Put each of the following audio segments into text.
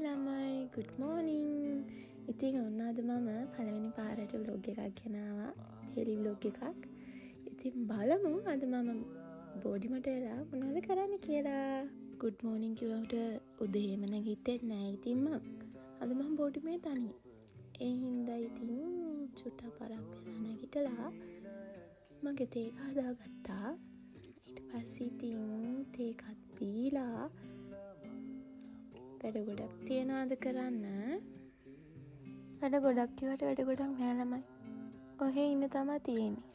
ළමයි good morning. ඉතින් ඔන්න අද මම පළවෙනි පාරට vlog එකක් ගෙනාවා. daily vlog එකක්. ඉතින් බලමු අද මම බෝඩිමට වෙලා මොනවද කරන්න කියලා. good morning කිව්වට උදේම නැගිටින්නේ නැහැ ඉතින් අද මම බෝඩිමේ තනියි. ඒ හින්දා ඉතින් චුට්ටක් පාරක් වෙලා නැගිටලා මගේ තේ එක හදාගත්තා. ඊට පස්සේ ඉතින් තේකත් බීලා වැඩ ගොඩක් තියනවාද කරන්න. වැඩ ගොඩක් කිව්වට වැඩ ගොඩක් නෑ ළමයි. ඔහේ ඉන්න තමයි තියෙන්නේ.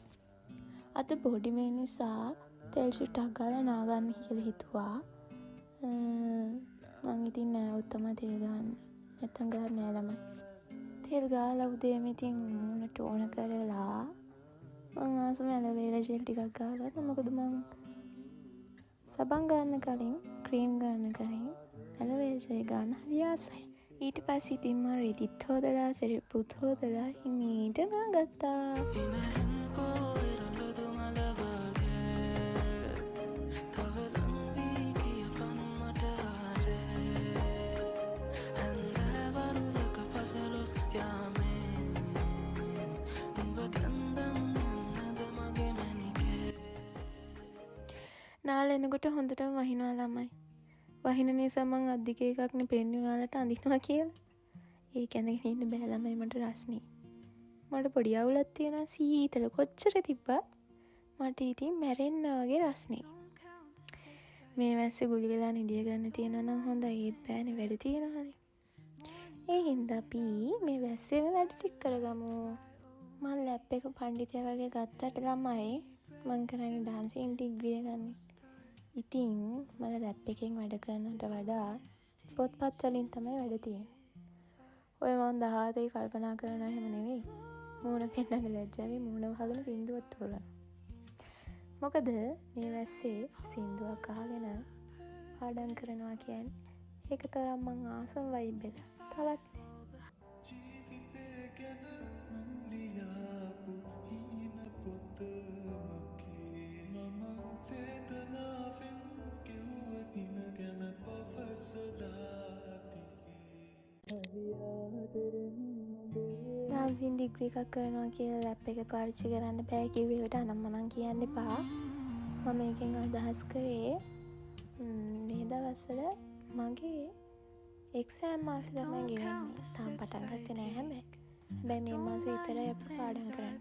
අද බෝඩිමේ නිසා තෙල් චුට්ටක් ගාලා නාගන්න කියලා හිතුවා. මං ඉතින් නෑවොත් තමයි තෙල් ගහන්නේ. නැත්තම් ගහන්නේ නෑ ළමයි. තෙල් ගාලා උදේම ඉතින් මූණට ඕන කරලා මං ආසම ඇලෝවෙරා ජෙල් ටිකක් ගාගන්න. මොකද මං සබන් ගන්න කලින් ක්‍රීම් ගන්න කලින් ඇලෝවෙරා ජෙල් ගන්න හරි ආසයි. ඊට පස්සේ ඉතින් මම රෙදිත් හොදලා සෙරෙප්පුත් හොදලා හිමීට නාගත්තා. නාලෙනකොට හොඳටම වහිනවා ළමයි. වහින නිසා මං අද්දික එකක්නේ පෙන්නුවේ ඔයාලට අඳිනවා කියලා. ඒක ඇඳගෙන ඉන්න බෑ ළමයි මට රස්නේ. මට පොඩි අවුලක් තියෙනවා සීතල කොච්චර තිබ්බත් මට ඉතින් මැරෙන්න වගේ රස්නේ. මේ වැස්සේ ගුලි වෙලා නිදිය ගන්න තියෙනවා නම් හොඳයි. ඒත් බෑනේ වැඩ තියෙනවානේ. ඒ හින්දා අපි මේ වැස්සේ වැඩ ටික කරගමු. මම ලැප් එක පණ්ඩිතයා වගේ ගත්තට ළමයි මං කරන්නේ ඩාන්සින් ඩිග්‍රී ගන්න. ඉතින් මම ලැප් එකෙන් වැඩ කරනට වඩා පොත්පත් වලින් තමයි වැඩ තියෙන්නේ. ඔය මම 17 කල්පනා කරනවා එහෙම නෙවෙයි. මූණ පෙන්නන්න ලැජ්ජාවේ මූණ වහගෙන සින්දුවක් තෝරනවා. මොකද මේ වැස්සේ සින්දුවක් අහගෙන පාඩම් කරනවා කියන්නේ ඒක තරම් මං ආසම වයිබ් එක. තවත් ජීවිතේ ගැන මං ලියාපු හීන පොතමකේ මම වේදනාවෙන් කිව්ව දින ගැන පවසලා ඩාන්සින් ඩිග්‍රී එකක් කරනවා කියලා ලැප් එක පාවිච්චි කරන්න බෑ කිව්වට අනම්මනම් කියන්න එපා. මම මේකෙන් අදහස් කරේ මේ දවස්වල මගේ එක්සෑම් මාසෙ තමයි ගෙවන්නේ. තාම පටන් ගත්තේ නෑ හැබැයි. හැබැයි මේ මාසෙ විතරයි අපි පාඩම් කරන්නේ.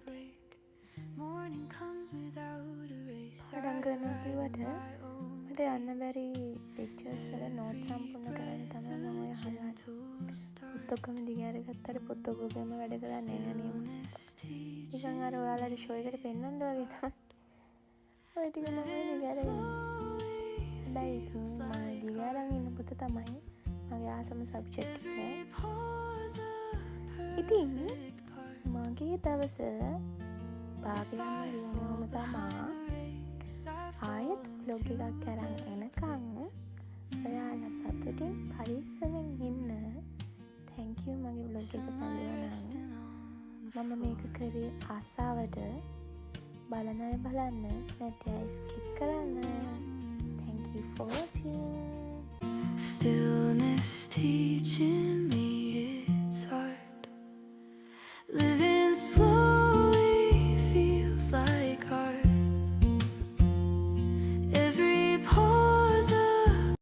පාඩම් කරනවා කිව්වට මට යන්න බැරි ලෙක්චර්ස් වල නෝට්ස් සම්පූර්ණ කරන්න තමයි මම ඔය හදන්නේ. පොත් ඔක්කොම දිගහැර ගත්තට පොත් ඔක්කොගෙම වැඩ කරන්නේ නෑ නේද? ඉතින් අර ඔයාලට ෂෝ එකට පෙන්නන්න වගේ තමයි. ඔය ටික මම දිගහැරගෙන. හැබැයි මම දිගහැරන් ඉන්න පොත තමයි මගේ ආසම සබ්ජෙක්ට් එක. ඉතින් මගේ දවස භාගයම ලියනවම තමයි ආයෙත් vlog එකක් කරන් එනකන් ඔයාලා සතුටින් පරිස්සමෙන් ඉන්න. thank you මගේ vlog එක බලනවා නම්. මම මේක කරේ ආසාවට. බලන අය බලන්න නැත්නම් අය skip කරන්න. thank you for watching. Stillness tea